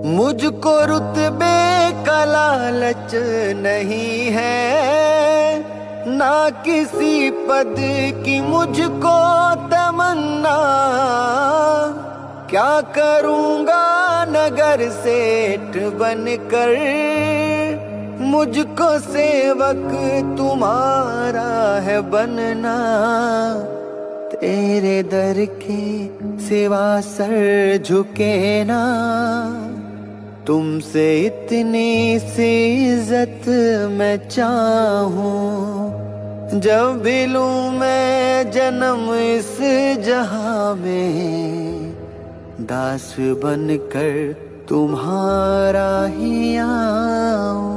मुझको रुतबे का लालच नहीं है, ना किसी पद की मुझको तमन्ना। क्या करूँगा नगर सेठ बनकर, मुझको सेवक तुम्हारा है बनना। तेरे दर के सिवा सर झुके ना, तुमसे इतनी सी इज्जत मैं चाहूं। जब भी लूं मैं जन्म इस जहां में, दास बनकर तुम्हारा ही आऊं।